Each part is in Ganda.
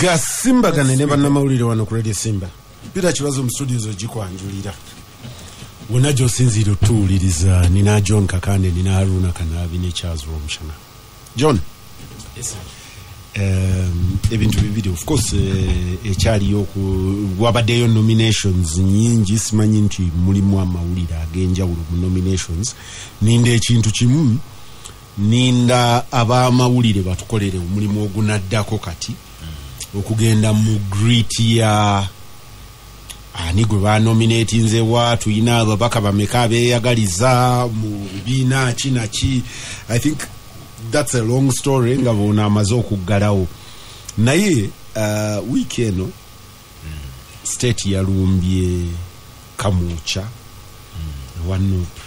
Gasimbagane Ne Bannamawulire wano ku Radio Simba. Pita kibazo mu studios ogikwanjulira. Wona josinzira otuwuliriza nina John Kakande nina Haruna Kanabi ne Charles Romushana. John. Yes sir. Ebintu bibiri of course ekyaliyo wabaddeyo nominations nyingi simanyi nti mulimu amawulire ag'enjawulo mu nominations ninda ekintu kimu ninda ab'amawulire batukolere omulimu ogunaddako kati okugenda mu grit ya ani gwe banominatinze wa tuyina ababaka bameka abeeyagaliza mu bibiina kinaki. I think that's a long story nga bona amaze okuggalawo naye week eno state yalumbye Kamucha wa NUP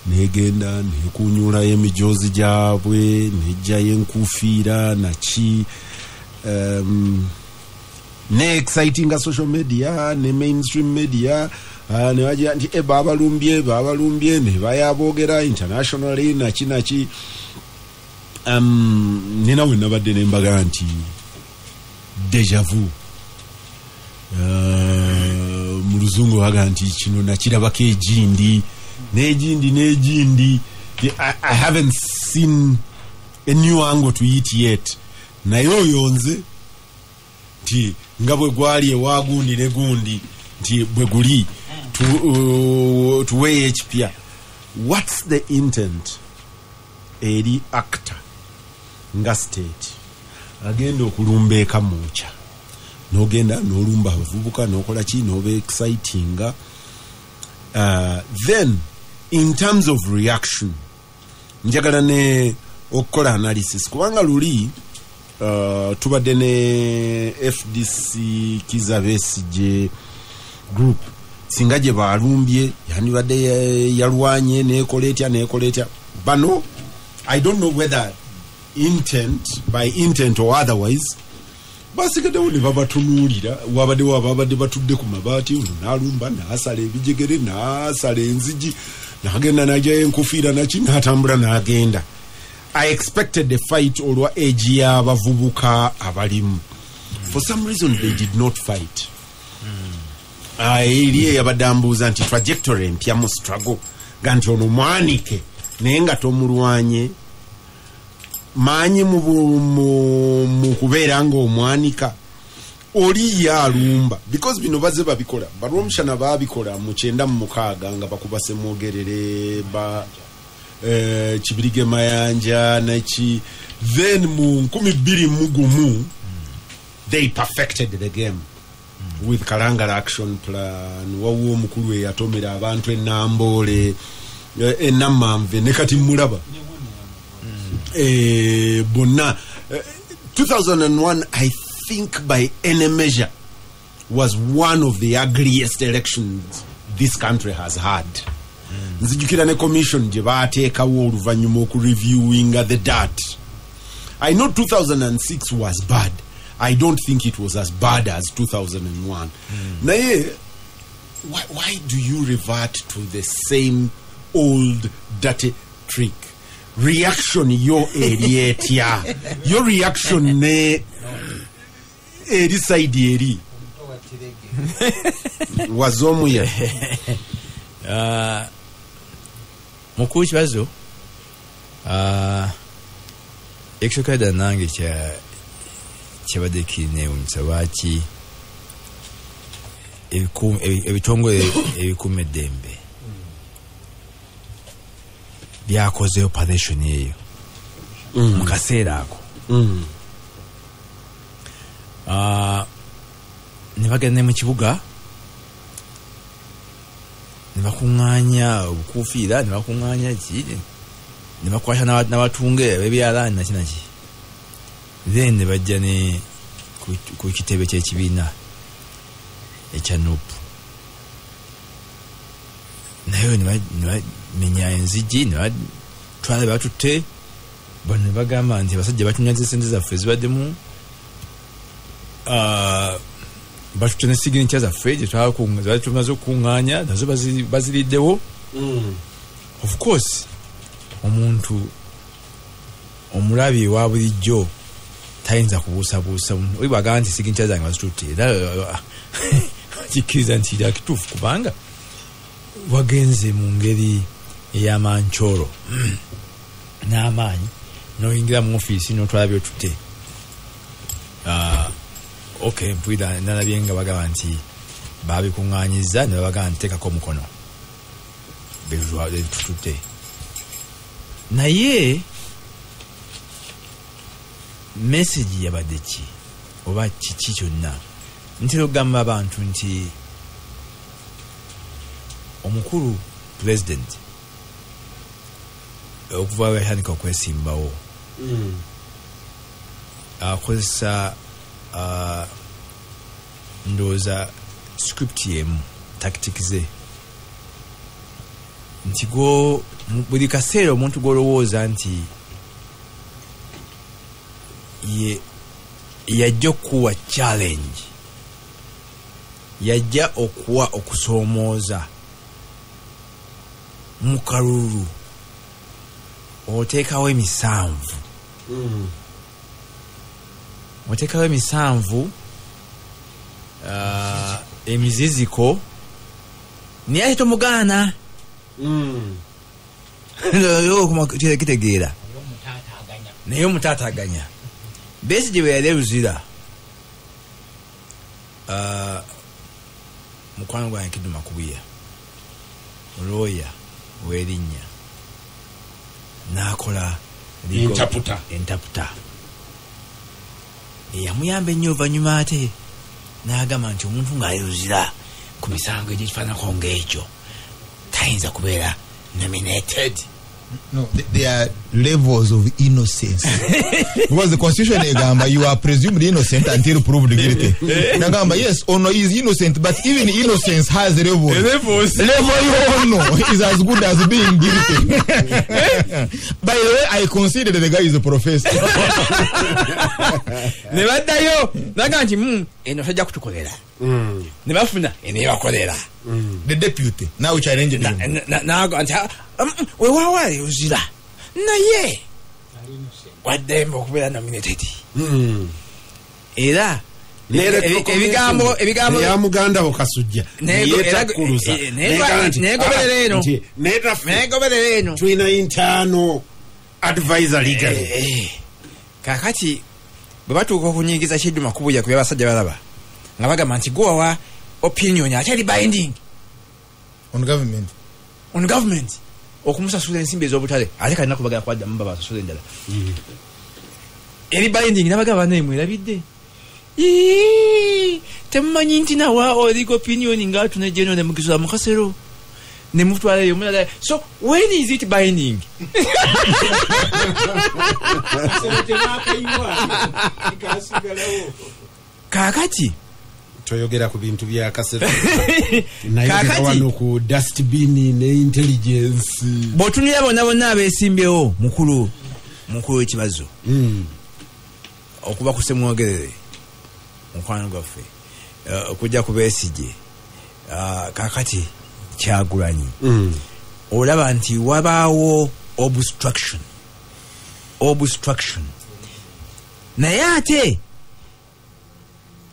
negenda nekunyula emijozi gyabwe nejjayo enkufiira naki ne exciting social media ne mainstream media ne wajja nti babalumbye ne bayaboogera internationally naki nina we nabadde ne mbaga nti deja vu mu luzungu waga nti kino nakirabako egindi n'egindi. I haven't seen a new angle to it yet. Naye oyonze nti nga bwe gwali ewagundi ne gundi nti bwe guli tuweeyo ekipya. What's the intent eri actor nga state agenda okulumba Kamucha n'ogenda n'olumba abavubuka n'okola ki n'oba exciting then in terms of reaction njagala ne okukola analysis kubanga luli tubadde ne FDC Kiza Besigye group singa gye balumbye yani badde yalwanye n'ekola etya bano I don't know whether by intent or otherwise basigaddewo ne babatunuulira wabadde batudde ku mabaati ono n'alumba n'asala ebijegere n'asala enzigi n'agenda n'ajjayo enkufiira naki n'atambula n'agenda. I expected a fight olwa age y'abavubuka abalimu. For some reason they did not fight. Eriye yabadde ambuuza nti trajectory empya mu struggle ga nti ono mwanike naye nga tomulwanye manyi mu kubeera nga omwanika oli yalumba because bino baze babikola balwomushana babikola mu 96 nga bakuba Semwogerere ba Kibirige Mayanja naki then mu 2021 they perfected the game with Kalangala action plan wawo omukulu eyatomera abantu enambole enamamve ne kati mulaba bonna 2001 I think by any measure was one of the ugliest elections this country has had. Nzijukira ne commission je bateekawo oluvanyuma okureviewing the data. I know 2006 was bad. I don't think it was as bad as 2001. Naye, why do you revert to the same old dirty trick? Reaction yo erietia. Your reaction ne eri side eri. Wazomu ya. Mukuru kibazo ekisokada nange kyabadde kineewuunyisa lwaki ebitongole ebikuuma eddembe byakoze operation eyo mu kaseera ako ne bagenda mu kibuga ne bakuŋŋaanya obukuufiira ne bakuŋŋaanya ki ne bakwata n'abatunge bebyalaani nakinaki then ne bajja ne ku kitebe ky'ekibiina ekya NUP naye ne bamenya enzigi ne batwala batutte bano ne bagamba nti abasajja batunyaza esente zaffe zibaddemu batutte ne signature zaffe tumaze okukuŋŋaanya nazo baziriddewo. Of course omuntu omulabi wa bulijjo tayinza kubuusabuusa oli bwagaa nti siginca zange bazitutte era kikkiriza nti kya kituufu kubanga wagenze mu ngeri ey'amancooro n'amaanyi n'oyingira mu ofiisi n'otwala byotutte okay mpulira nalabye nga bagamba nti babikuŋŋaanyiza ne babagamba nti teekako omukono betututte naye message yabadde ki oba kiki kyonna ntera okugamba abantu nti omukulu president okuva yatandika okwesimbawo akozesa ndowooza script yemu tactic ze nti buli kaseera omuntu gw'olowooza nti yajja okuwa challenge yajja okuwa okusoomooza mu kalulu oteekawo emisanvu oteekawo emisanvu emiziziko naye ate tomugaana kitegeera naye omutaataganya besi gye bwe yali eruzira mukwano gwange Kiduma Kubuya looya w'erinnya n'akola entaputa eyamuyamba ennyo oluvannyuma ate n'agamba nti omuntu ng'ayeruzira ku misango egikifaanako ng'ekyo tayinza kubeera nominated. No, there are levels of innocence. Because the constitution egamba you are presumed innocent until proved guilty. Nagamba yes, Ono is innocent, but even innocence has levels. Level Ono is as good as being guilty. By the way, I consider the guy is a professor. Nebaddayo naganti eno tajja kutukolera. Nebafuna ene yakolera. The deputy now challenge na wewawa yuzira naye wademba okubeera nominated era ebigambo ya muganda okasujja yetakuluza negoberera eno twina internal advisor legal kakati bwe batuuka okunyigiza Kiduma Kubuya ku byabasajja balaba nga bagamba nti gwawa opinion atali binding on government okumusasula ensimbi ez'obutale ate kalina kubagala kwaddamu babasasula endala eri binding nabagaba naye mwerabidde temumanyi nti nawa oliko opinion ngaatuna jeno ne mukisula mukasero ne mutwaleyo mulala so when is it binding kakati toyogera ku bintu bya kasero naye wano ku dustbin ne intelligence botunira bonna abeesimbyewo mukulu ekibazo okuba kusemwogerere mukwano gwaffe okujja ku Besigye kakati Kyagulanyi olaba nti wabaawo obstruction naye ate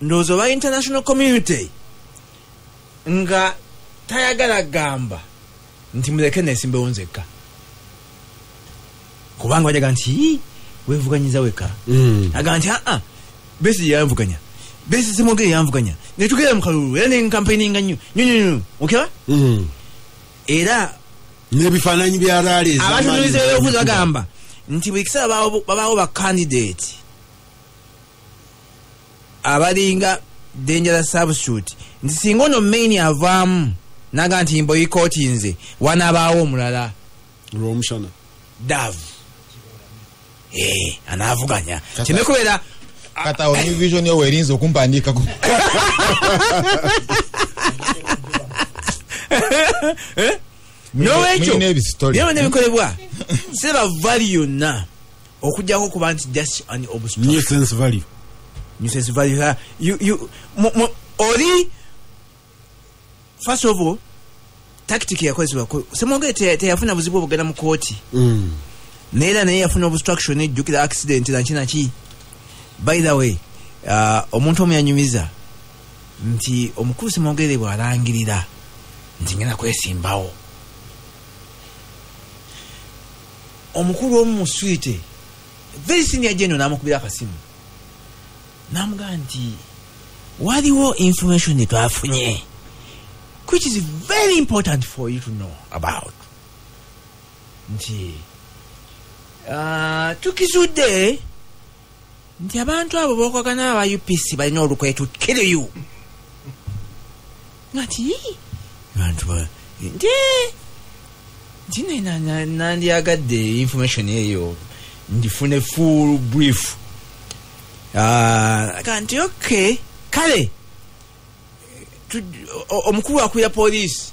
ndowooza oba international community nga tayagala gamba nti muleke neesimbewo nzekka kubanga wajaga nti weevuganyiza weka aga nti Besigye yanvuganya Besigye semwogere yanvuganya netugera mu kalulu era nenkampaininga nnyo okeba era n'ebifaananyi bya rally abatunuliza ebyobuuza bagamba nti buli kiseera babaawo bakandidate abalinga dangerous substitute nti singa ono main avaamu naga nti boyikooti nze wanabaawo omulala olw'omushana davu anaavuganya kinekubeera kata oni vision yo werinze okumpandiikako nowekyo byona nebikolebwa seba value yonna okujjako kuba nti just an obstruction nuisance value you ori first of all tactic yakozesebwa semwogere teyafuna buzibu obugenda mu kooti naye yafuna obstruction ejjukira accident nanki by the way omuntu omuyanyumiza nti omukulu Semwogere bw'alangirira nti ngenda kwesimbawo omukulu omu mu suite very senior general n'amukubira akasimu n'amugamba nti waliwo information etwafunye which is very important for you to know about nti tukizudde nti abantu abo bokwagana aba UPC balina olukwe to kill you nti abantu nti nandyagadde information eyo ndifune full brief kanti okay kale omukulu akwira poliisi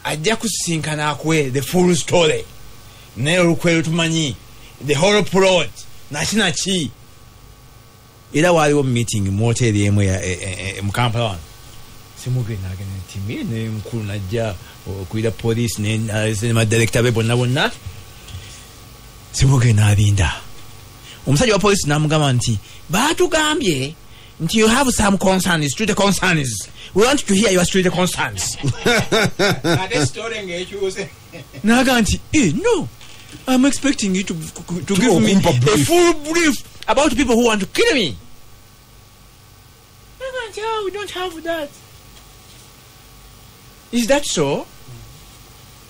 ajja kusisinkana akwe the full story naye olukwe tumanyi the whole plot nakinaki era waliwo meeting mu hoteli emu mu Kampala Semwogere n'agenda nti mie mukulu najja okwira poliisi nemadirekita be bonna Semwogere n'alinda omusajja wa poliisi n'amugamba nti baatugambye nti you have some concerns, street concerns. We want to hear your street concerns. N'agamba nti no, I'm expecting you to give me a full brief about people who want to kill me. Oh, we don't have that. Is that so?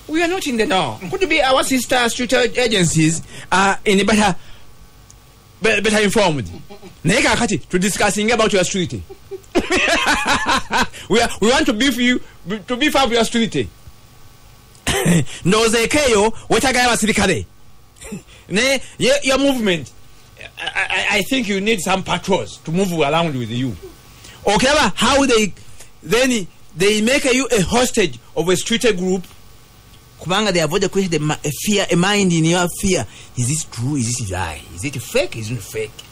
We are not in the know. Could be our sister street agencies are in the better informed. Nega kati to discussing about your street. we want to beef up your street. Ndoze keyo wetagaya basirikale. Ne your movement. I think you need some patrols to move around with you. Okay, how they make you a hostage of a street group. Kubanga they avoid the question, a fear, a mind in your fear. Is this true? Is this a lie? Is it fake? Is it fake?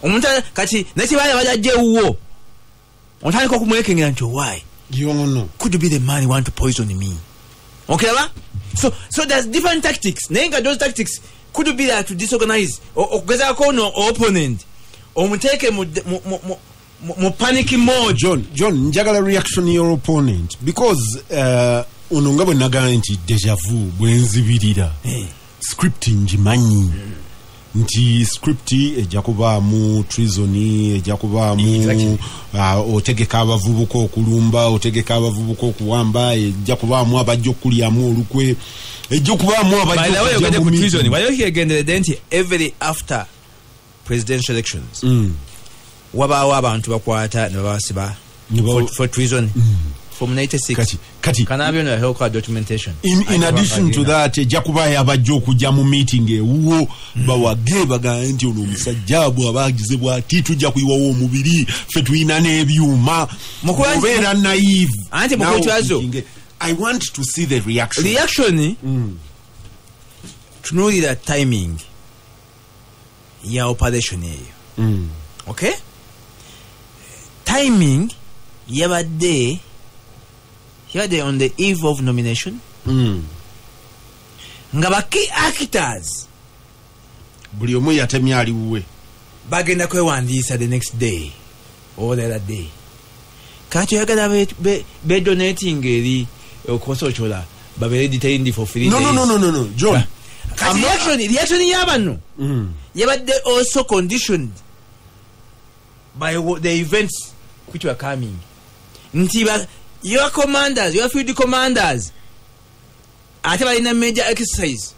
Omuntu kati nekibale bajaje uwo. Ontani ko kumwekenga nti why? You know. Could be the man who want to poison me. Okay, ba? So there's different tactics. Nenga those tactics could be that to disorganize or kugeza ko no opponent. Omuteke mu panic mode. John, njagala reaction your opponent because ono bwe nagala nti deja vu bwenzibirira script njimanyi nti script ejja kubaamu treason ejja kubaamu otegeka abavubuka okulumba otegeka abavubuka okuwamba ejja kubaamu abajja okulyamu olukwe ejja kubaamu abajja okujja mu treason wali okigendere nti every after presidential elections wabaawo abantu bakwata ne babasiba for treason from 96 kati kanabyo na health documentation in addition to that jakubaya abajja okujja mu meeting ewuwo bawage baga nti ono musajjabu abagize bwati tujja kuyiwawo omubiri fe tuina n'ebyuma mukubera naive anti mukutwazo I want to see the reaction tunulira timing ya operation eyo okay timing yabadde on the eve of nomination nga baki actors buli omu yatemye ali wuwe bagenda kwewandiisa the next day or the other day kati oyagala be donating eri okusochola babere detained for free no John kati reaction yabano yabadde also conditioned by the events which were coming nti your commanders, your field commanders, ate balina major exercise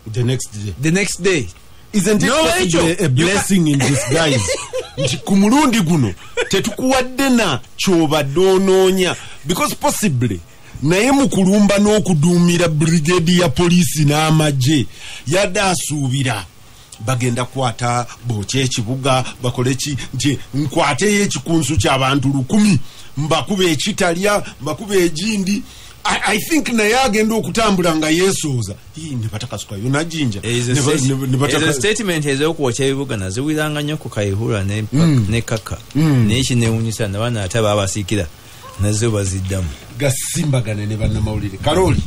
the next day. Isn't it a blessing in disguise? Nti kumulundi guno tetukuwadde na kyobadde onoonya because possibly naye mu kulumba n'okuduumira brigade ya poliisi n'amagye yadde asuubira bagenda kwata boche ekibuga bakoleki nti nkwateyo ekikunsu ky'abantu 100 mbakube ekitalya mbakube ejindi I think naye agenda okutambula nga yeesooza ne batakasuka yona jinja ne statement ez'okwokya ebibuga naziwiranga nnyo ku Kayihura ne Kaka n'eki newunyisa nabana ate babasiikira nazo baziddamu Gasimbagane Ne Bannamawulire Karoli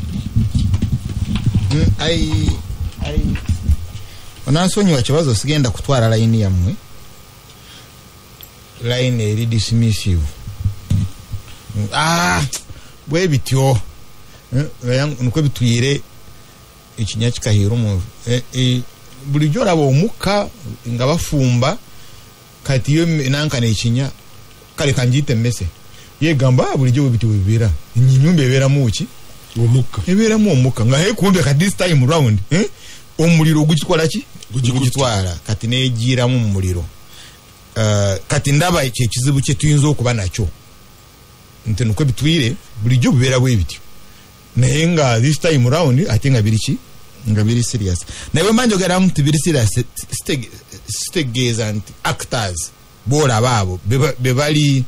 onansonyiwa kibazo sigenda kutwala line yammwe line eri dismissive bwe bityo nkwe bituyire ekinya kikahiira omuntu bulijjo olaba omukka nga bafumba kati yo nankana ekinya kale kanjiyite emmese yegamba bulijjo bwe bityo bibeera ennyumba ebeeramu ki omukka ebeeramu omukka nga kumbe kati this time round omuliro ogukikola ki gugitwala kati neegiiramu mu muliro kati ndaba kyekizibu kye tuyinza okuba nakyo nti nikwe bitwire bulijjo bibeera bwe bityo naye nga this time round ate nga biri ki nga biri serious naye bwe njogeramu nti biri serious sitegeeza nti actors boolaba abo bebali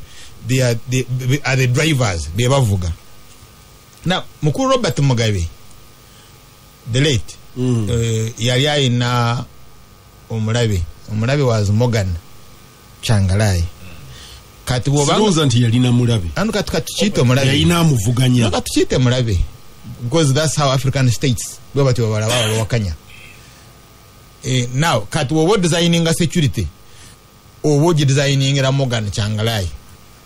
they are the drivers be bavuga. Now mukuru Robert Mugabe the late yali ayina omulabe was Morgan Changalai kati bobanga nti yalina mulabe anu kati chito mulabe yalina amuvuganya kati chite mulabe because that's how African states bwabati babalaba wakanya. Now kati wobo designing security obo designing era Morgan Changalai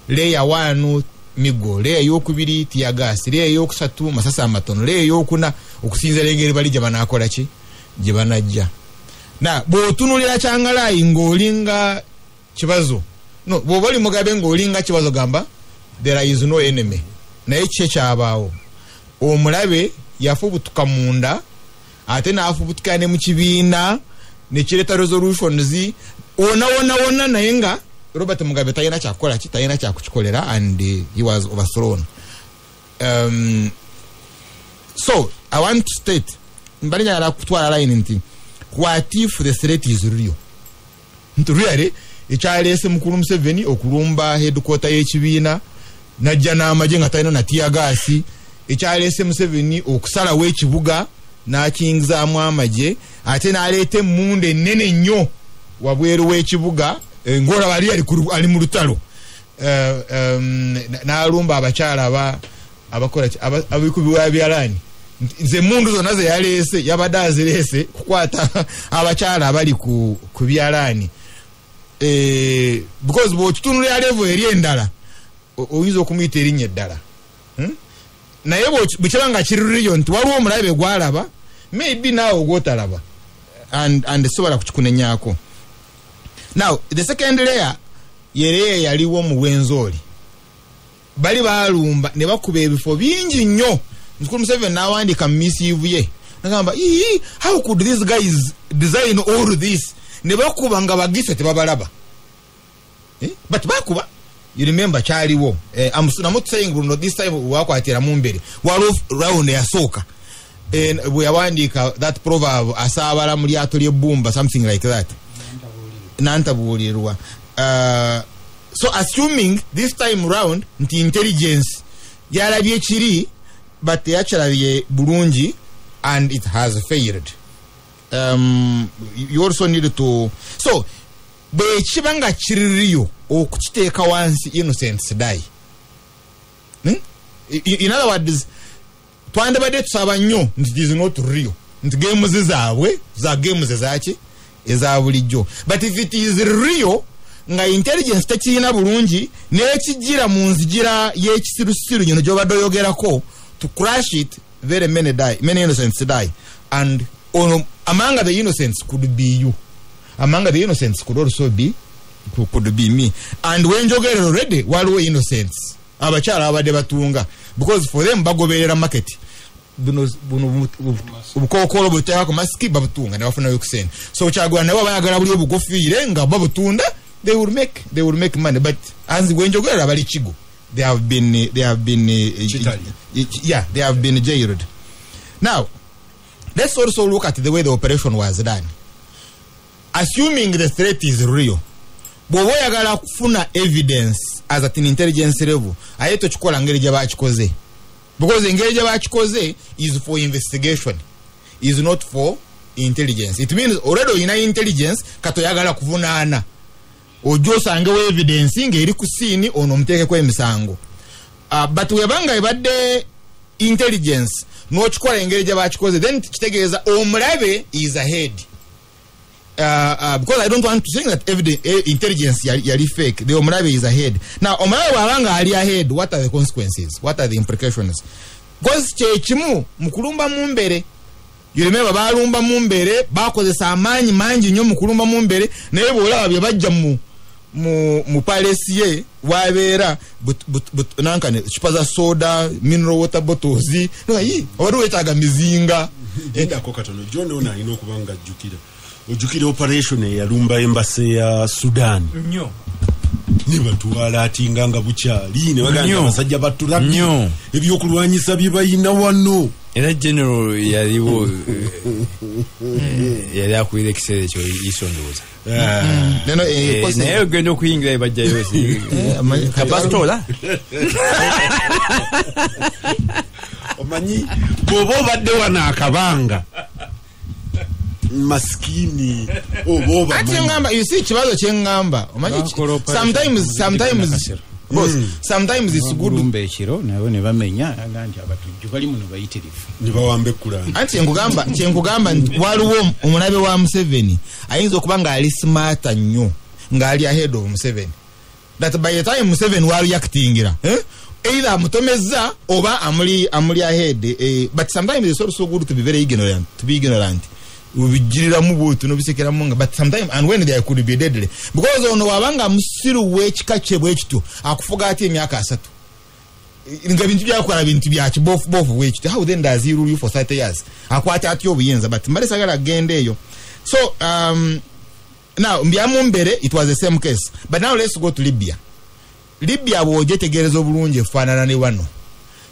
leya wanu migo leya yokubiri tiagasi leya yokusatu masasa amatono leya yokuna okusinzira engeri bali jabana akola ki jibanajja na botunulira Changalai ngolinga kibazo no bobali Mugabe ngolinga kibazo gamba there is no enemy na eche kyabaawo omulabe yafubutuka munda ate nafubutukane mu kibiina ne kireta resolutions ona nayenga Robert Mugabe tayina kyakola ki tayina kyakukikolera and he was overthrown. So I want to state mbalinya ala kutwala line nti what if the threat is real nti really ekyalese mukulu Museveni okulumba headquarter y'ekibiina najja n'amaje nga tayina na tiagasi ekyalese Museveni okusala w'ekibuga n'akingizaamu amaje ate n'aleeta munde nene nnyo wabweru w'ekibuga ngola bali ali mu lutalo n'alumba abakyala abakola abikubiwa byalani nze mundu zonna ze yalese yabadde azirese kukwata abakyala abali ku byalani because bw'okitunulira level eri endala oyinza okumuyita erinnya eddala naye bwekiba nga kiririyo nti waliwo omulabe gwalaba maybe naawe ogwotalaba and sobola kukikunenyaako. Now the second layer yere yaliwo mu Bwenzoli bali balumba ne bakuba ebifo bingi nnyo Mukulu Museveni n'awandika missive ye nagamba how could these guys design all this ne bakuba nga bagise tebabalaba but bakuba you remember kyaliwo I'm not saying no this time wakwatira mu mbere walo round yasooka bwe yawandika that proverb asabala mu lyato ly'ebbumba something like that nantabulirwa so assuming this time round nti intelligence yalabye kiri but yachalabye bulungi and it has failed. You also need to so bwe kibanga kiririyo okukiteeka wansi innocents die. In other words twandabadde tusaba nnyo nti it is not real nti games zaabwe za games ezaki eza bulijjo but if it is real nga intelligence tekirina bulungi n'ekijira mu nzigira y'ekisirusiru nyono gyobadde oyogerako to crash it very many innocents die and among the innocents could be you, among the innocents could also be me and when njogera already waliwo innocents abakyala abadde batunga because for them bagoberera market buno ubukokolo butaya ku masiki babutunga ne bafuna yokusene so kyagwa nabo bayagala buli obugofiire nga babutunda they will make money but as wenjogera bali kigo they have been jailed. Now let's also look at the way the operation was done. Assuming the threat is real, bwoba oyagala kufuna evidence as at an intelligence level ayeto kikola ngeri gye bakikoze because engeri gye bakikoze is for investigation, is not for intelligence. It means already ina intelligence kato yagala kuvunaana ojo sangewo evidence ngeri ku scene ono mtekeko emisango but webanga ebadde intelligence no kikola engeri gye bakikoze then kitegeeza omulabe is ahead because I don't want to say that intelligence yali fake. The Omurabe is ahead. Now Omurabe wabanga ali ahead. What are the consequences? What are the implications? Because chechimu mukulumba mumbere. You remember balumba mumbere bakozesa amanyi manji nnyo mukulumba mumbere naye bola bye bajja mu palesiye wabeera but nankane chupa soda mineral water bottles no yi oru etaga mizinga endako katono John ona ino kubanga ojukira operation ya lumba embassy ya Sudan nnyo niba tuwala atinganga bukyali ne baganda basajja batulabye ebyokulwanyisa bye bayina wano era general yaliwo yali akwire ekiseera ekyo isondoza naye ogenda okuyingira ebajja yose kapastola omanyi bw'oba obadde wano akabanga maskini oboba ati ngamba you see kibazo kyengamba omanyi sometimes it's good lumbe ekiro nawe ne bamenya aganja abatujju bali muno bayitirifu ne bawambe kulana anti kyengugamba waliwo omulabe wa Museveni ayinza okubanga ali smart nnyo ng'ali ahead of Museveni that by the time Museveni wali actingira either mutomeza oba amuli ahead but sometimes it's also good to be very ignorant ubijirira mu butu no bisekera munga but sometimes and when they could be deadly because ono wabanga musiru wekikache bwekitu akufuga ati emyaka 3 nga bintu byakora bintu byachi bofu wekitu how then does he rule you for 30 years akwata ati obuyenza but mbalesagala gende eyo so now mbyamu mbere it was the same case but now let's go to Libya bwojetegereza obulungi fanana ne wano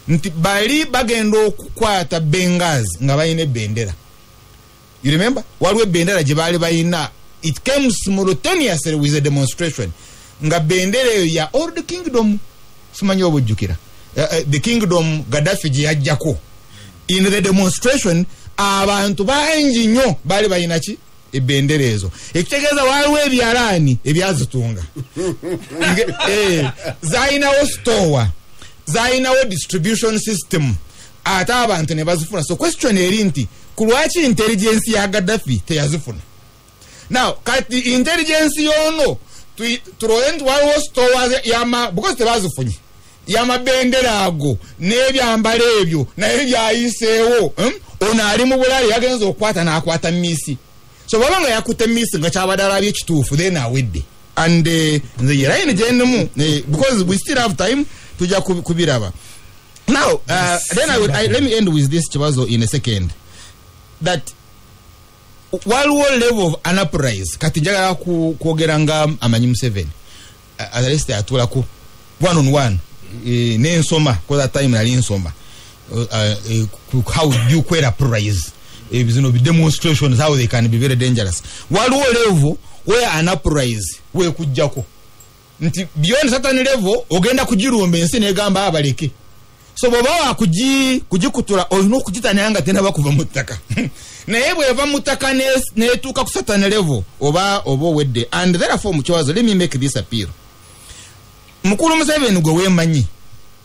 nti bali bagenda okukwata Benghazi nga bayine bendera. You remember? Waliwo bendera gye bali bayina. It came simultaneously with a demonstration. Nga bendera ya Old Kingdom. Simanyi obujjukira. The Kingdom Gaddafi gye yajjako. In the demonstration, abantu bangi nnyo bali bayina ki? Ebendera ezo. Ekitegeeza waliwo ebyalaani ebyazitunga. Zayinawo store. Zayinawo distribution system. Ate abantu ne bazifuna. So question eri nti kulwaki intelligence ya Gaddafi teyazifuna. Now kati intelligence yono turoend waliwo store yama because tebazifunye yama bendera ago n'ebyambala ebyo naye byayiseewo ono ali mu bulali yagenza okwata n'akwata misi. So baba nga yakute misi nga kyabadala by'ekituufu then awedde and nze yeraine gyennemu because we still have time tujja kubiraba. Now then let me end with this kibazo in a second. That waliwo level of enterprise kati njagala kwogera nga amanyi Museveni at least atulako one on one n'ensoma because that time nali nsoma how you kwera prize bizino bi demonstrations how they can be very dangerous. Waliwo level where enterprise we kujjako nti beyond certain level ogenda kujirumba ensi negamba abaleke. So baba kujikutura olina okugitananga tena bakuva mu ttaka naye bweva mu ttaka netuuka ku certain level oba wedde. And therefore mukiwazo let me make this appeal. Mukulu Museveni gwe weemanyi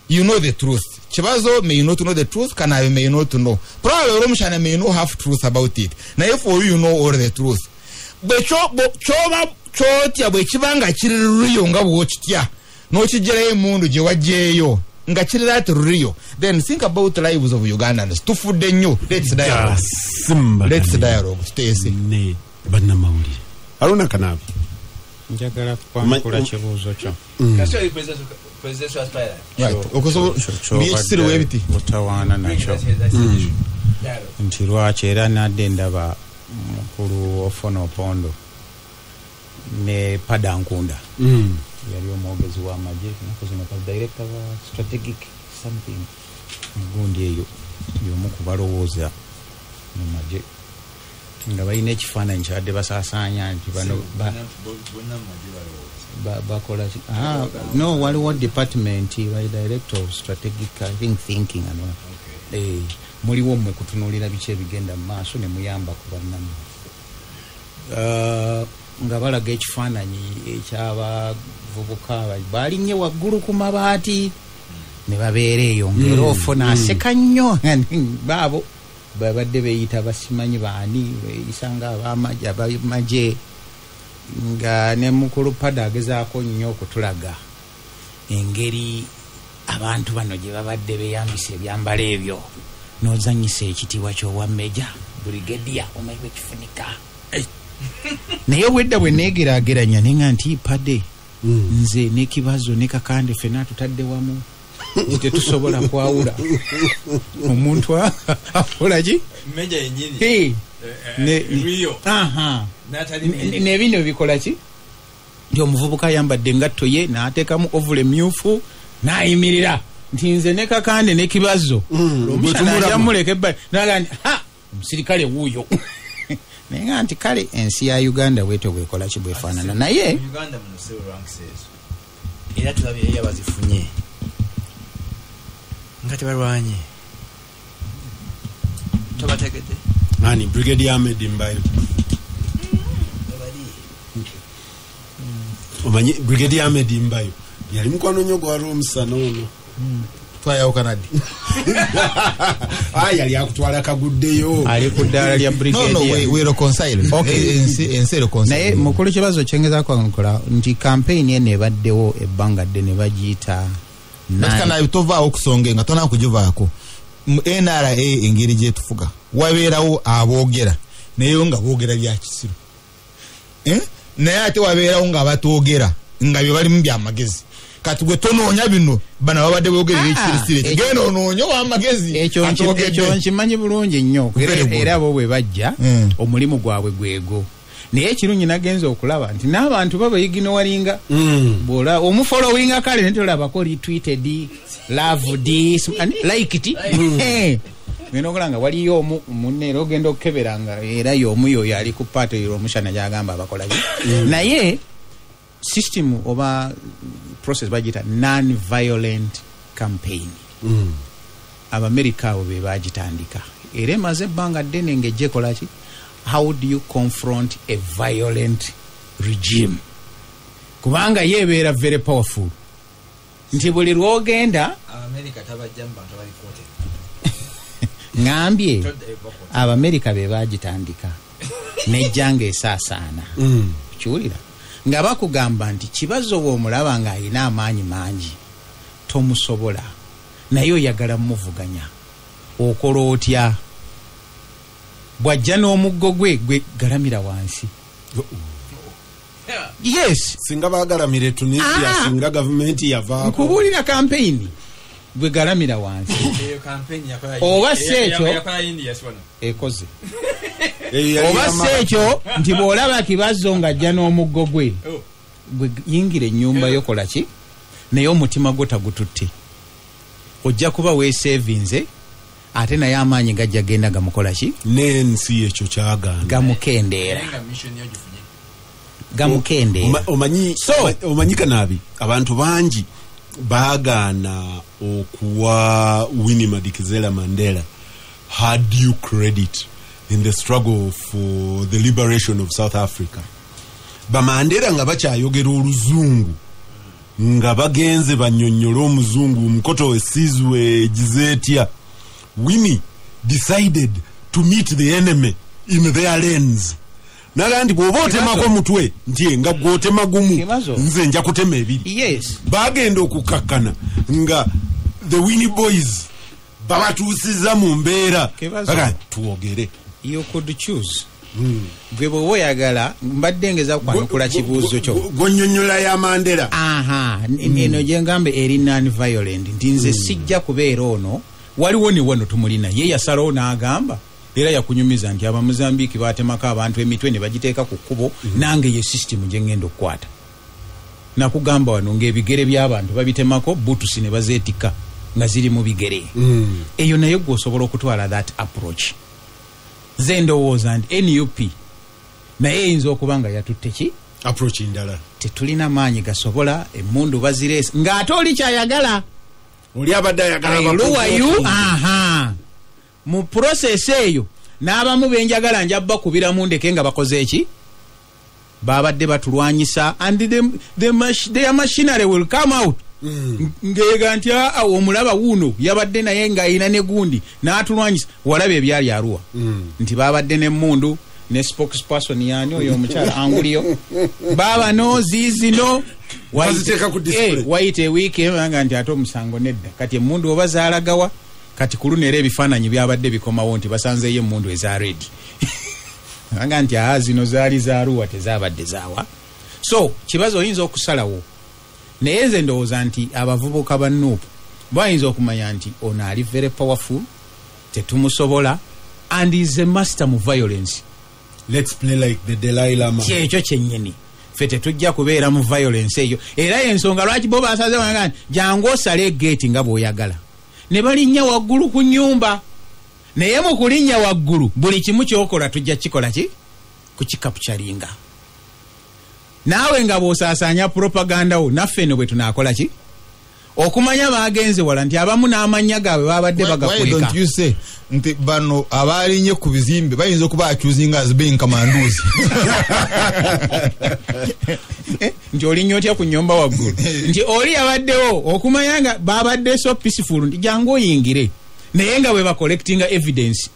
you know the truth. Kibazo may you not know the truth, Kanabe may you not know. Probably Romshana may know half truth about it. Naye for you know all the truth. Choba chotya bwe kibanga kiri ruyo nga bwokitya n'okijjerayo emundu gye wajjeeyo nga kiri that real, then think about the lives of Ugandans. Tufudde nnyo. Let's dialogue. Stacey Ne Bannamawulire. Alona Kanabe. Njagala kwakula kibuuzo kyo. Right. Okuso byekisiri webiti. Utawaana nakyo. Nti lwaki era nadde ndaba mukulu ofuna opondo ne Padankunda. Yali omwogezi w'amagye nakozina ka director wa strategic something gundi eyo y'omu ku balowooza mu magye nga balina ekifaananyi kyabadde basaasaanya nti bano bakola no waliwo department by director of strategic thinking and all muliwo mmwe kutunuulira biki ebigenda mu maaso ne muyamba ku bannamu nga balaga ekifaananyi ekyabavubuka balinnye waggulu ku mabaati ne babeera eyo ng'era ofuna aseka nnyo baabo babadde beyita basimanyi baani beyisanga abamaje nga ne mukulu pada agezaako nnyo okutulaga engeri abantu bano gye babadde beyambisa ebyambalo ebyo n'ozanyisa ekitiibwa ky'obwa meja brigedia omayiwe kifunika naye obwedda bwe neegeraageranya nenga nti pade nze n'ekibazo ne kakande fena tutadde wamu tetusobola kwawula omuntu akolaki meja yenyini Rio nebino bikola ki nti omuvubuka ayambadde engatto ye n'ateekamu ovule myufu n'ayimirira nti nze ne kakande n'ekibazo omukyala ajamuleka ebbali naga nti omusirikale wuuyo naye nga nti kale ensi ya Uganda bwetyo bwekola ki bwefaanana naye Uganda muno era tulabye yabazifunye nga tebalwanye tobategedde nani Brigadier Ahmed Mbayo omanyi Brigadier Ahmed Mbayo yali mukwano nnyo gwa Romusana ono twayawukana ddi yali akutwala kaguddeyo ali ku ddaala lya Brigadier we reconcile ensi reconcile naye mukulu kibazo kyengezaako nkola nti campaign eno ebaddewo ebbanga ddene bagiyita natikana tovaawo okusonga nga tona kugivaako NRA engeri gyetufuga wabeerawo aboogera naye nga boogera bya kisiru naye ate wabeerawo nga batoogera nga bye balimu byamagezi kati gwe tonoonya bino bana babadde boogerera ekisirisire genda onoonya wamagezi ekyo nkimanyi bulungi nnyo era bo bwe bajja omulimu gwabwe gwego naye ekirungi nagenza okulaba nti n'abantu babayigino walinga bwola omufollowinga kale netolabako retweeted loved liked ngenda okulanga waliyo munne era ogenda okukeberanga era y'omu yoyo ali ku paati eyo omushana gyagamba abakola naye system oba process bagita non-violent campaign Abamerika abo be bagitandika era emaze ebbanga ddene ng'ejja ekola ki how do you confront a violent regime kubanga yebeera very powerful nti buli lwogenda America tabajja mbantu bali kote ngambye Abamerika be bagitandika nejjanga esaasaana kiwulira nga bakugamba nti kibazo bw'omulaba ng'alina amaanyi mangi tomusobola naye oyagala muvuganya okola otya bw'ajja n'omuggo gwe galamira wansi yes singa bagalamire Tunisia singa gavumenti yavaako nkubuulira campaign bwe galamira wansi oba seekyo ekoze oba seekyo nti bw'olaba kibazo ng'ajja n'omuggo gwe bwe yingira ennyumba yokola ki naye omutima gwo tagututte ojja kuba weesevinze ate naye amaanyi gajja genda gamukola ki n'ensi ekyo kyaganda gamukendeera gamukendeera omanyi kanaabi abantu bangi baagaana okuwa Winnie Madikizela Mandela had due credit in the struggle for the liberation of South Africa. Bamandera nga bakyayogera oluzungu nga bagenze bannyonnyola omuzungu mukoto esizwe gizeetya. Winnie decided to meet the enemy in their lanes. Nagandi bw'oba otemako mutwe nti nga gw'otema gumu nze nja kutema ebiri. Yes. Bagenda okukakkana nga the Winnie boys babatuusiza mu mbeera tuwogere. You could choose. Gwe bw'oba oyagala mbadde ngeza kwanukula kibuuzo kyo gonnyonnyola ya Mandela. Eno gye ngambe eri non-violent nti nze sijja kubeera ono waliwo ne wano tumulina ye yasalawo n'agamba era yakunyumiza nti Abamozambique baatemako abantu emitwe ne bagiteeka ku kkubo nange ye system gye ngenda okukwata nakugamba wano ng'ebigere by'abantu babitemako butusi ne bazeetika nga ziri mu bigere eyo naye gwe osobola okutwala that approach. Nze ndowooza nti NUP naye eyinza okuba nga yatutte ki approach ndala tetulina maanyi gasobola emmundu bazireese ng'ate oli kyayagala oli abadde ayagala luwayu mu process eyo n'abamu benjagala njabba kubiramu ndeke nga bakoze eki babadde batulwanyisa and their machinery will come out ngega nti omulaba wuno yabadde naye ng'ayina ne gundi n'atulwanyisa walaba ebyali Arua nti babadde n'emmundu ne spokesperson yani oyo omukyala anguliyo baba no zizino wayite wiiki nga nti ate omusango nedda kati emmundu oba zaalagawa kati kulunera ebifaananyi byabadde bikomawo nti basanzeeyo emmundu eza redi nga nti zino zaali za Arua tezaabadde zaawa. So kibazo oyinza okusalawo naye nze ndowooza nti abavubuka ba NUP bayinza okumanya nti ono ali very powerful, tetumusobola and is a master mu violence. Let's play like the Dalai Lama. Kyekyo kyennyini ffe tetujja kubeera mu violence eyo era ensonga lwaki bo basaze wangani jangu osale gate nga bw'oyagala ne balinnya waggulu ku nnyumba naye mu kulinnya waggulu buli kimu kyokola tujja kikola ki kukikapcharinga naawe nga bw'osaasaanya propaganda wo naffe eno bwe tunaakola ki okumanya bagenze wala nti abamu n'amanya gaabwe babadde bagakweka. Why don't you say nti bano abalinye ku bizimbe bayinza okuba accusing as being commandos nti olinnyo otya ku nnyumba waggulu nti oli yabaddewo okumanya nga babadde so peaceful nti jangu oyingire naye nga bwe bacollectinga evidence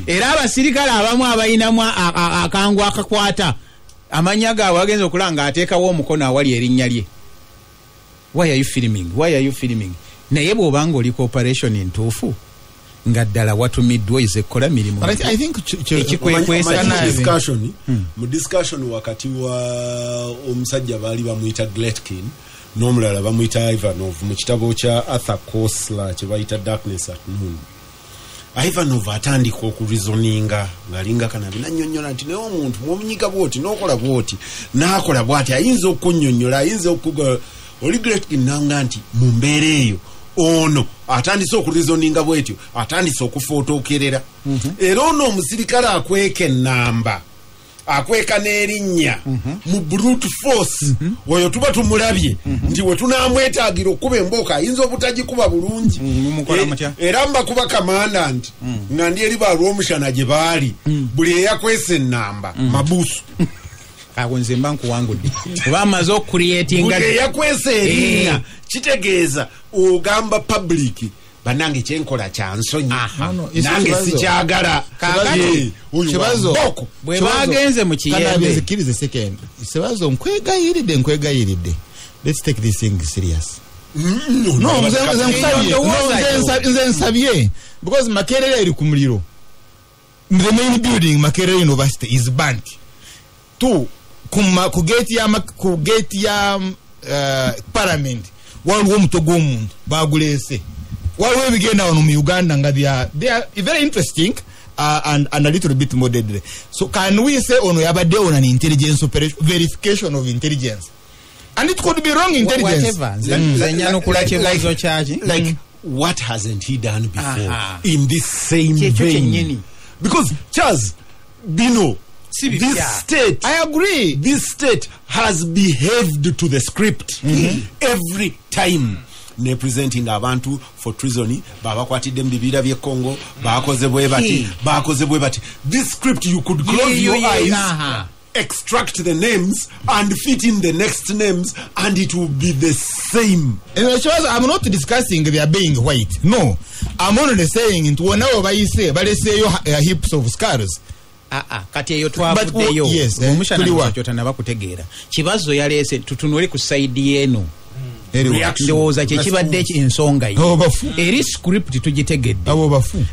era abasirikale abamu abayinamu akangu akakwata amanya gaabwe agenze okulaba ng'ateekawo omukono awali erinnya lye. Why are you filming? Naye bw'obanga oli cooperation entuufu nga ddala watumiddwa ezekola mirimu. I think mu discussion wakati wa omusajja baali bamuyita Gletkin n'omulala bamuyita Ivanov mu kitabo kya Arthur Koestler kye bayita Darkness at Noon. Ivanov atandika okureasoninga ng'alinga kanabi nannyonnyola nti naye omuntu mw'omunyiga bw'oti n'okola bw'oti n'akola bw'ati ayinza okunnyonnyola ayinza okuga oli Gretkin nanga nti mu mbeera eyo ono atandise okureasoninga bwetyo atandise okufootokerera era ono omusirikale akweka ennamba akweka n'erinnya mu brute force oyo tuba tumulabye nti we tunaamwetaagira okuba embooka ayinza obutagikuba bulungi era mbakuba commandant nga ndi eri balw'omushana gye baali buli eyakwesa ennamba mabuusu awo nze mba nkuwangudde oba amaze okucreatinga yakwesa erinnya kitegeeza ogamba public banange kyenkola kyansonyi nange sikyagala kibazo bwe bagenze mu kiyembe kirize second kibazo nkwegayiridde let's take this thing serious nze nsabye because Makerere eri ku muliro the main building Makerere University is burnt tu ku gate ya parliament waliwo omuto gw'omuntu bagulese waliwo ebigenda wano mu Uganda nga they are very interesting and a little bit more deadly. So can we say ono yabadde on an intelligence operation verification of intelligence and it could be wrong intelligence like what hasn't he done before in this same vein because Charles Bino this state, I agree, this state has behaved to the script every time. Ne presenting abantu for treason babakwatidde mu bibira bye Congo bakoze bwe bati this script you could close your eyes extract the names and fit in the next names and it will be the same. I'm not discussing their being white, no, I'm only saying into one hour baleseyo heaps of scars. Kati eyo twavuddeyo omushana kyotana bakutegeera kibazo yaleese tutunule ku side yeno ndowooza kyekibadde ensonga yo eri script tugitegedde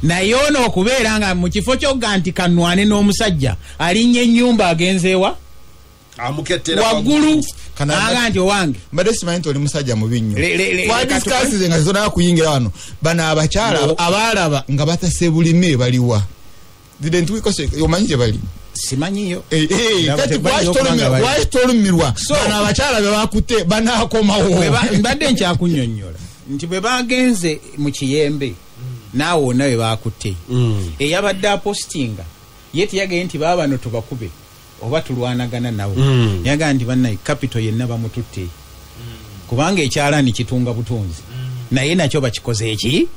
naye ono okubeera nga mu kifo kyogga nti kanwane n'omusajja alinnya ennyumba agenzeewa waggulu aga nti owange mbadde simanyi nti oli musajja mubi nnyo twadiscasize nga zizonaa kuyingira wano bano abakyala abaalaba nga batase bulime baliwa didn't we cause yomanyi gye bali simanyiyo wayitolumirwa bano abakyala be bakutte banaakomawo mbadde nkyakunnyonnyola nti bwe bagenze mu kiyembe naawe wonna we bakutte eyabadde apostinga ye teyagaye nti baba bano tubakube oba tulwanagana nabo yagaa nti bannaye kapito yenna bamututte kubanga ekyalaani kitunga butunzi naye nakyo bakikoze eki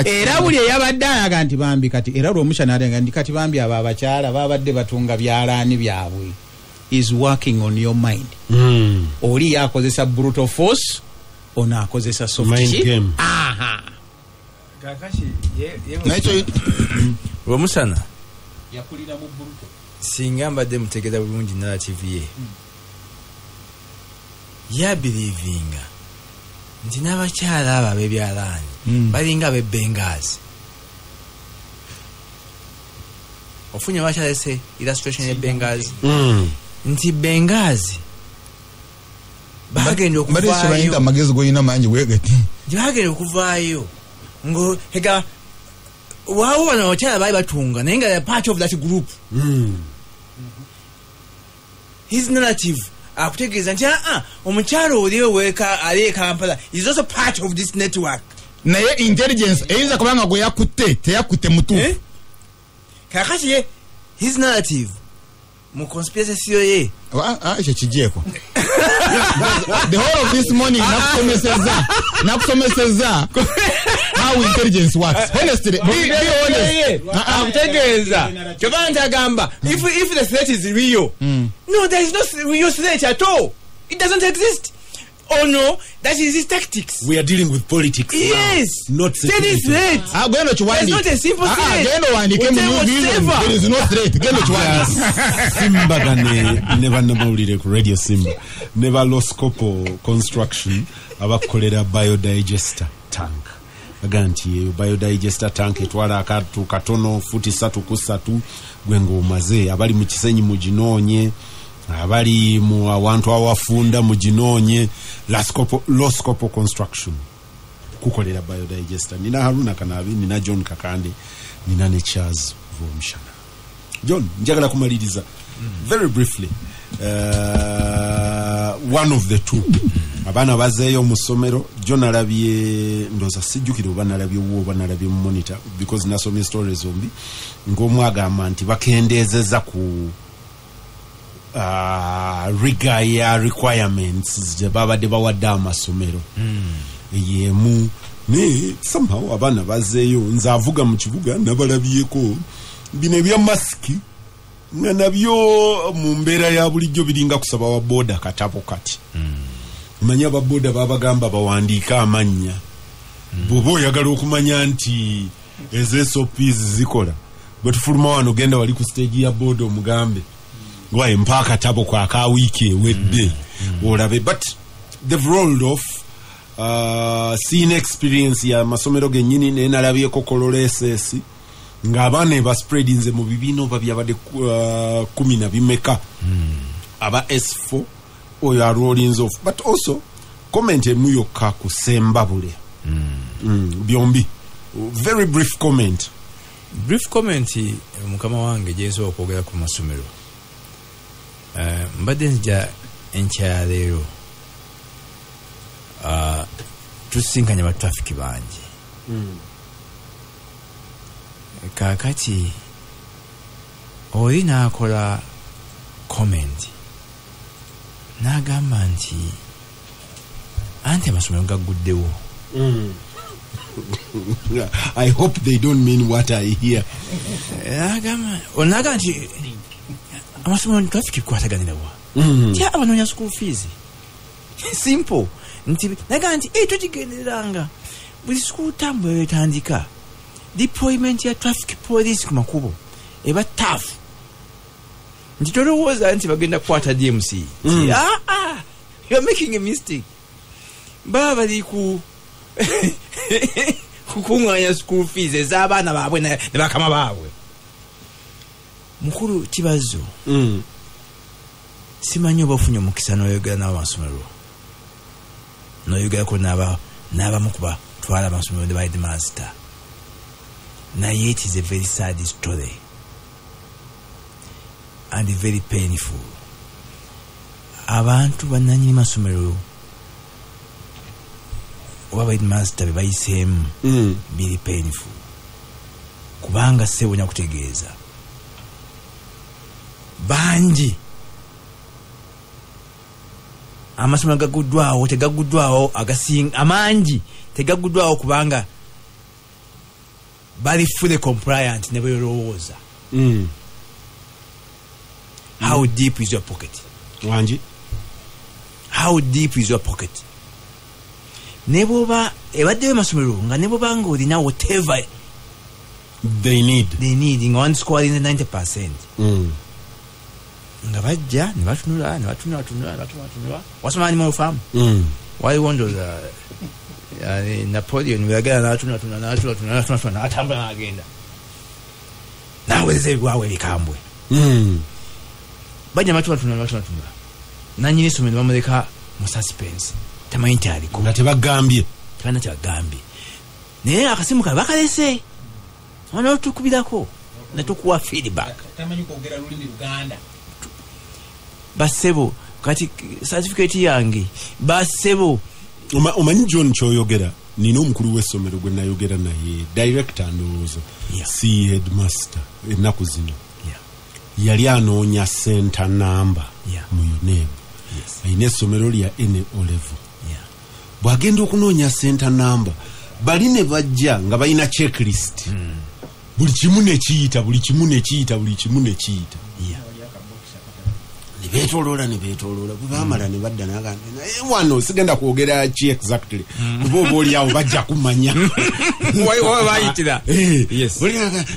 era buli eyabadde ayaga nti bambi kati era lw'omushana alenga ndi kati bambi abo abakyala babadde batunga byalaani byabwe is working on your mind oli yakozesa brutal force ono akozesa Mind game. Kakashi nakyo Romusana yakulira mu Buruto singa mbadde mutegeeza bulungi narrative ye yabirivinga nti n'abakyala abo ab'ebyalaani balinga ab'ebengazi ofunye bakyalese illustration y'ebengazi nti bengazi bagenda okuvaayo amagezi goyina mangi wegati bagenda okuvaayo ngo hega waawo bano abakyala baali batunga naye nga part of that group his narrative akutegeeza nti omukyala oli oweka ali e Kampala is also part of this network naye intelligence eyinza kubanga gwe yakutte teyakutte mutuufu kakati ye his narrative mu conspiracy theory ye ekyo kigyeko the whole of this morning nakusomeseza how intelligence works honestly be honest akutegeeza kyova nti agamba if the threat is real no there is no real threat at all it doesn't exist. Oh no, that is his tactics. We are dealing with politics. Yes, now, not security. There is threat. It's not a simple threat. There is no threat. Gasimbagane Ne Bannamawulire ku Radio Simba. Never lost scope construction abakolera biodigester tank. Aganti biodigester tank etwala akatu katono futi 3 ku 3 gwengo omaze abali mu kisenyi mu ginoonye abali mu awantu awafunda mu ginoonye low scope construction kukolera biodigester. Nina Haruna Kanabi, nina John Kakande, nina ne Charles Vomshana. John, njagala kumaliriza very briefly one of the two abana bazeeyo mu ssomero. John alabye ndoza sijjukire oba nalabye wo oba nalabye mu monitor because nasomye stories zombi ng'omu agamba nti bakendeezeza ku rigaya requirements je babadde bawadde amasomero yemu ne somehow abana bazeeyo nze avuga mu kibuga nabalabyeko bino ebya masiki nga nabyo mu mbeera ya bulijjo biringa kusaba wa boda katabo kati manya ababoda babagamba bawandiika amannya bw'oba oyagala okumanya nti SOPs zikola bwe tufuluma wano genda wali ku stage ya boda omugambe ngwaye mpaka katabo kwa ka wiki ewedde olabe but they've rolled off seen experience ya masomero gennyini nenalabyeko kololesesi ng'abaana ba spreadinze mu bibino babyabadde 10 bimeka aba S4 oyo are rollings off but also comment emu yokka kusembabule byombi very brief comment mukama wange jezo okwogera ku masomero mbadde nja enkyaleero tusinkanya ba traffic bangi kakati oli naakola comment n'agamba nti anti amasomero gagguddewo. I hope they don't mean what I hear. Onagamba nti amasomero traffic kwataganirawa ti abanoonya school fees simple nti nagamba nti tukigenderanga buli school term bwetandika deployment ya traffic police ku makubo eba tough nti tolowooza nti bagenda kukwata DMC. You're making a mistake. Baba bali ku kukunganya school fees ez'abaana baabwe ne bakama baabwe. Mukulu kibazo simanyi oba ofunye omukisa n'oyogera n'amasomero n'oyogerako n'abamu kuba twala amasomero ne baidi master naye it is a very sad story and very painful. Abantu bananyini masomero oba baidi master bebayiseemu biri painful kubanga sewunya kutegeeza bangi amasomero gaguddwawo tegaguddwawo amangi tegaguddwawo kubanga bali fully compliant ne berowooza. How deep is your pocket? Wanji? How deep is your pocket? ne bwoba ebaddeyo masomero nga ne bwoba nga olina whatever they need nga one square in 90%. Nga bajja ne batunula wasoma animal farm. Waliwo ndoza Napoleon bweyagenda n'atula atambula n'agenda n'aweereza ebigwawo ebikambwe. Bajja batunula nannyini essomero bamuleka mu suspense tamanyi nti aliko nga tebagambye tebana kyebagambye naye akasimu kabe bakalese ona otukubirako netukuwa feedback tamanyi kwogera lulimi Luganda basebo kati certificate yange basebo omanyi John kyoyogera nina omukulu w'essomero gwe nayogera naye director ndowooza si headmaster ennaku zino yali anoonya center number mu UNEB ayina essomero lya NO level bw'agenda okunoonya center number bali ne bajja nga balina checklist buli kimu ne kiyita nebeetoloola bwe baamala ne badda n'agamba naye wano sigenda kwogera ki exactly kuba oba oliawo bajja kumanya bayitira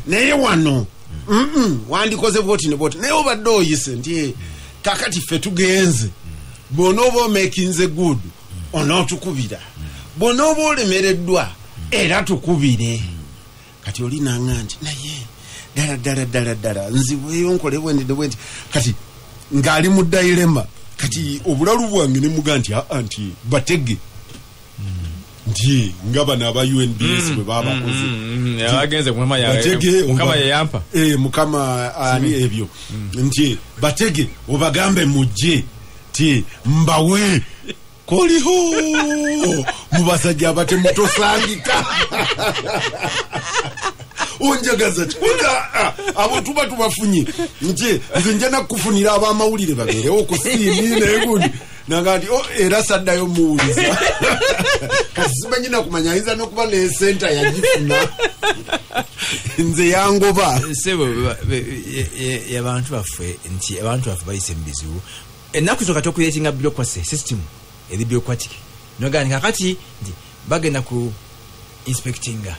naye wano wandikoze bwoti ne bwoti naye obadde oyise nti kakati ffe tugenze bw'onooba omakinze good onootukubira bw'onooba olemereddwa era tukubire kati oli nanga nti naye ddala nzibweyo nkole bwendi kati ng'ali mu dilema kati obulalu bwange ne muga nti batege nti nga bano aba UNBS bwe babakoze abagenze mukama yayampa mukama ani ebyo nti batege obagambe mujje ti mbawe koliho mubasajja abatemutosangika onjagaza abo tuba tubafunye nje nze njana kufunira abamawulire babeerewo ku siimi naye gundi nanga nti era saddayo muwuliza kasi simanyina kumanya ayinza n'okuba n'esenta yagifuna nze yangoba sebo y'abantu baffe nti abantu baffe bayise mu bizibu ennaku zo kati okuyetinga bureaucracy system eri bureaucratic nogani kakati nti bagenda ku inspectinga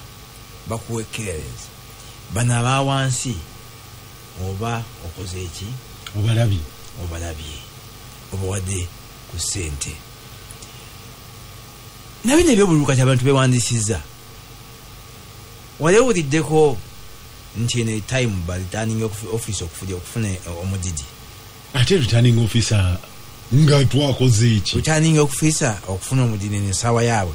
bakuwe clearance bana abawansi oba okoze eki obalabye oba wadde ku ssente nabino ebyobuluka abantu bewandisiza wali owuliddeko nti eno time ba returning office okufuna omudidi ate returning officer nga twakoze eki returning officer okufuna omudidi n'essaawa yaabwe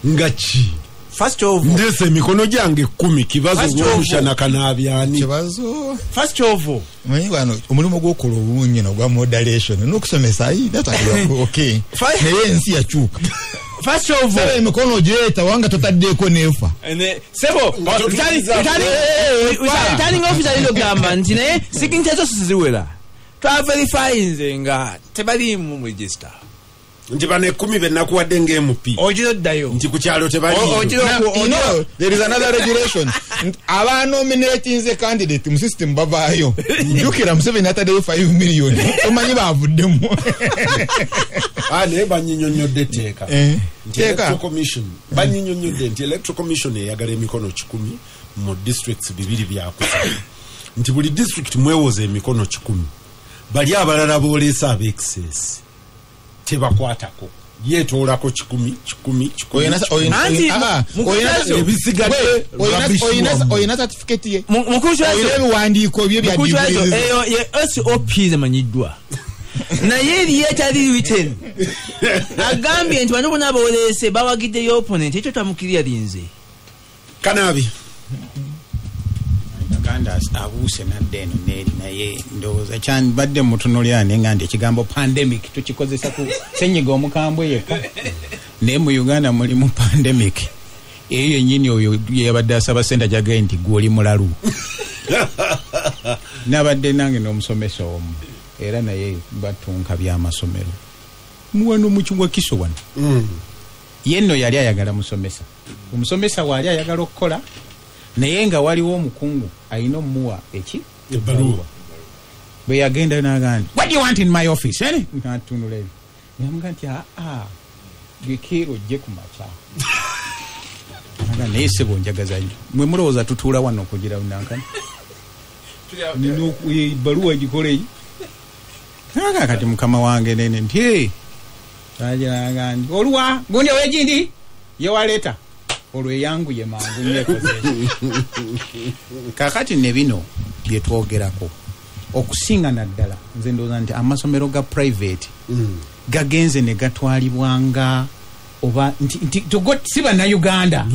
nga ki first of all ndese emikono gyange 10 kibazo gw'omushana kanaabyani kibazo first of all mwenye bano omulimu gw'okola obulungi n'ogwa moderation n'okusomesa ayi dataliwa okay naye ensi yakyuka first of all emikono gyeta wanga totaddeeko neefa sebo returning officer lino gamba nti naye signatures zose ziwera twaverify nze nga tebaliimu mu register nti bano 10 bennakuwadde ng'MP ogiroddayo nti ku kyalo tebali there is another regulation abanominatinze candidate mu system bavaayo jukira Museveni ataddeyo 5 million omanyi baavuddemu naye banyinyonnyodde etteeka nti electoral commission banyinyonnyodde nti electoral commission eyagala emikono 10 mu districts 2 byakusaba nti buli district mwewoza emikono 10 bali abalala booleese ab'excess tebakwatako yetoolako 10 ebisigadde oyina certificate ye oyina ebiwandiiko bye byadigiriza eyo ye SOP emanyiddwa naye eri yetali written agambye nti bano bonna booleese bawagiddeyo opponent ekyo twamukirya linze kanaabi Uganda abuuse nadde eno neeri naye ndowooza kyandibadde mutunulyane nga nti ekigambo pandemic tukikozesa ku ssenyiga omukambwe yekka naye mu Uganda mulimu pandemic eyo yennyini oyo yabadde asaba sente jagaye nti gwoli mulalu nabadde nange n'omusomesa omu era naye batunka by'amasomero muwano mukiwa kiso wano yenno yali ayagala musomesa omusomesa waali ayagala okukola naye nga waliwo omukungu ayina omuwa eki ebbaluwa bwe yagenda n'agamba what do you want in my office natunula ebyo namuga nti gekero je kumacha naye sebo njagaza nnyo mwe mulowooza tutuula wano okugira unankani nino baluwa gikole kati mukama wange nene nti tajiraga ndi oluwa gundi wegindi yewaleeta olwo eyanguye mangu nyekozesa kakati ne bino bye twogerako okusinga naddala nze ndowooza nti amasomero ga private gagenze ne gatwalibwanga oba nti si bannayuganda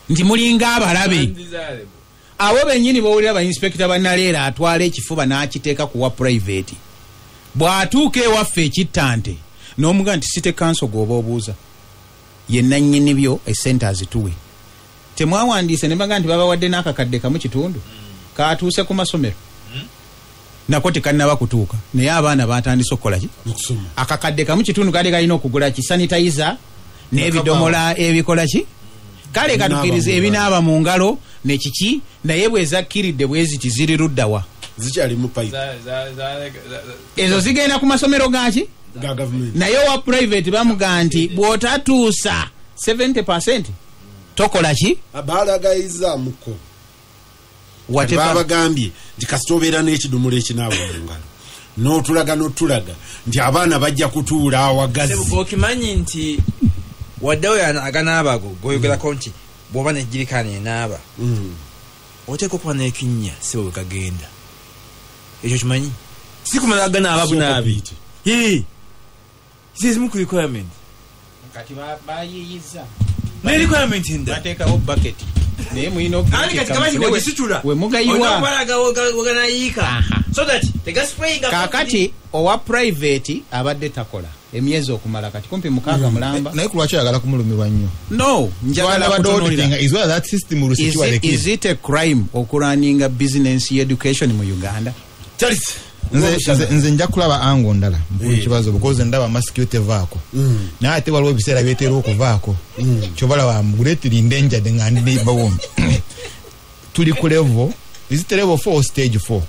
nti mulinga abalabe abo bennyini bawulira bainspekita bannaleera atwala ekifuba n'akiteeka kuwa private bw'atuuka ewaffe ekittante n'omuga nti site kanso gw'oba obuuza ye nannyini byo essente azituwe temwawandiise ne baga nti babawadde n'akakadde kamu kitundu kaatuuse ku masomero nako tekannaba kutuuka naye abaana batandise okukola ki akakadde kamu kitundu kale kalina okugula ki sanitayiza n'ebidomola ebikola ki kale katukiriza ebinaaba mu ngalo nekiki naye bwe zakkiridde bwe ziti ziri luddawa zikyali mu pipe ezo zigenda ku masomero gaki ga government naye wa private bamuga nti bw'otatuusa 70% tokola ki abalagayiza muko babagambye nti kasita obeera n'ekidomola ekinaaba mu ngalo n'otulaga nti abaana bajja kutuula awagazi okimanyi nti waddewo aganaabago goyogerako nti bw'oba nejirikaana enaaba oteeka okuba n'ekinnya si bwe kagenda ekyo kimanyi si kumala aganaaba bunaabi zimu ku requirement kati bayiyiza naye requirement nda bateekawo bucket naye mulina kakati owa private abadde takola emyezi okumala kati kumpi mukaaga mulamba naye kulwaki ayagala kumulumirwa nnyo no njagala kutunuulira is it a crime okuraninga business education mu Uganda nze nja kulaba ango ndala mukibazo because ndaba masiki yotevaako naye ate waliwo ebiseera byetera okuvaako kyobalaba greatly endangered nga ndi neighbor wom tuli ku level is it level 4 or stage 4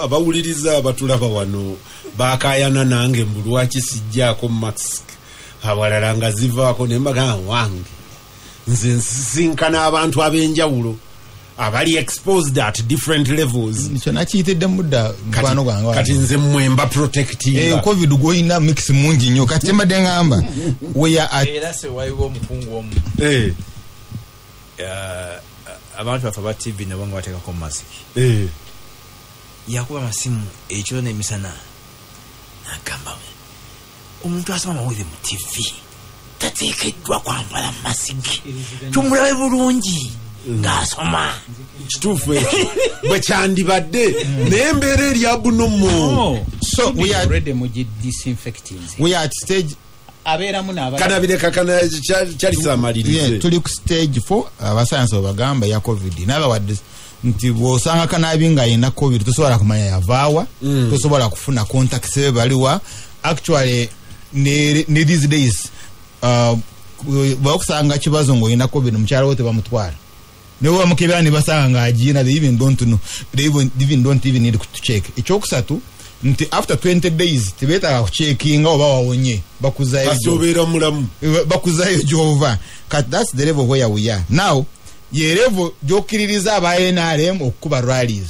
abawuliriza abatulaba wano bakayana nange mbulwaki sijjaako mask abalala nga zivaako nembaga wange nze nsinkana abantu ab'enjawulo abali exposed at different levels nicho nakiyitidde mudda mkwano gwange kati nze mwemba protective covid goyina mix mungi nnyo kati mbadde ngamba era se waliwo omukungu omu abantu bafa ba TV nabo nga bateekako masiki yakuba amasimu ekiro n'emisana n'agamba omuntu asoma amawulire mu TV tateekeddwa kwambala masiki tumulabe bulungi ngasoma kituufu ekyo bwe kyandibadde naye embeera eri abunomo so we are ready mu disinfecting we are at stage abeeramu n'abala kanabire kakana kyalisamalirize tuli ku stage 4 abasayansi bagamba ya covid n'abawadde nti bw'osanga kanabi nga yina covid tosobola kumanya yavaawa tosobola kufuna contacts be baliwa actually ne these days bakusanga kibazo ng'oyina covid mukyala wo tebamutwala newe bamukebera ne basanga ng'agiina they even don't know they even don't even need to check ekyokusatu nti after 20 days tebetaaga kucheckinga oba wawonye bakuzayo mulamu bakuzayo gyova kat that's the level where we are now ye level gyokiririza aba NRM okuba rallies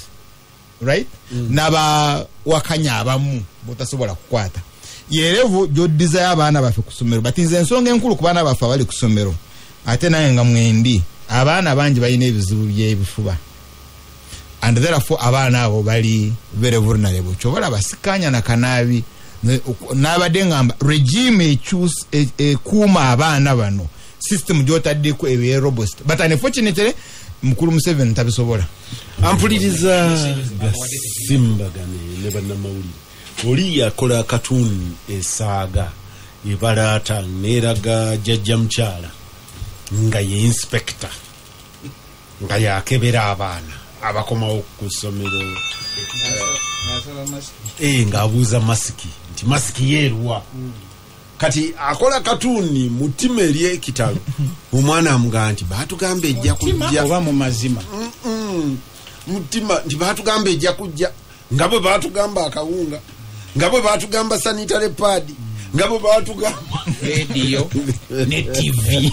right naba wakanya abamu botasobola kukwata ye level gyodiza abaana bafe kusomero but nze ensonga enkulu ku baana bafe abali kusomero ate naye nga mwendi abaana bangi balina ebizibu by'ebifuba and therefore abaana abo bali very vulnerable kyobola basikanya na kanabi n'abadde ngamba regime ekuuma abaana bano system gyotaddeko ebye robust but unfortunately mukulu Museveni tabisobola ampuliriza Gasimbagane Ne Bannamawulire oli yakola katuni esaaga ebalaata neeraga jjajja mukyala nga ye inspector nga yakebera abaana abakomawo ku ssomero ng'abuuza masiki nti masiki yeeruwa kati akola katuni mu ttima ery'ekitalo omwana amugamba nti baatugamba ejja kujja oba mu mazima mutima nti baatugamba ejja kujja nga bwe baatugamba akawunga nga bwe baatugamba sanitary pad nga bwe batugamba radio ne TV